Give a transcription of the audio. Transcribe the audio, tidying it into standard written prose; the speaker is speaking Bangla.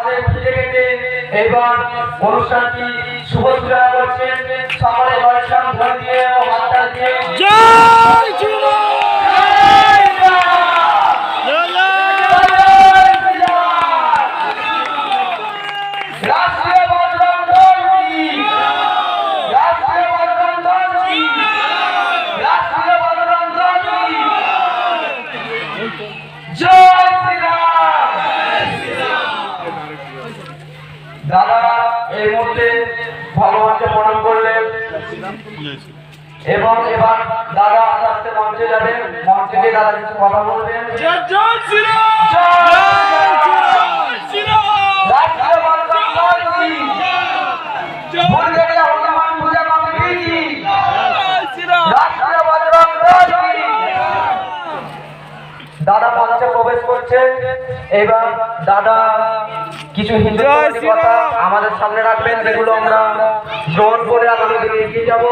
আমাদের খুঁজে গেছে। এবার অনুষ্ঠানটি শুভসূচনা করছেন সকলে দর্শন ভোট দিয়ে ও হাততালি দিয়ে। জয় শ্রীরাম। দাদা এই মুহূর্তে ভগবানকে প্রণাম করলেন এবং এবার দাদা আস্তে আস্তে মঞ্চে যাবেন। মঞ্চে গিয়ে দাদা কিছু কথা বলবেন। দাদা মঞ্চে প্রবেশ করছে। এবার দাদা কিছু হিন্দু কথা আমাদের সামনে রাখবেন, যেগুলো আমরা গ্রহণ করে আগামী দিনে এগিয়ে যাব।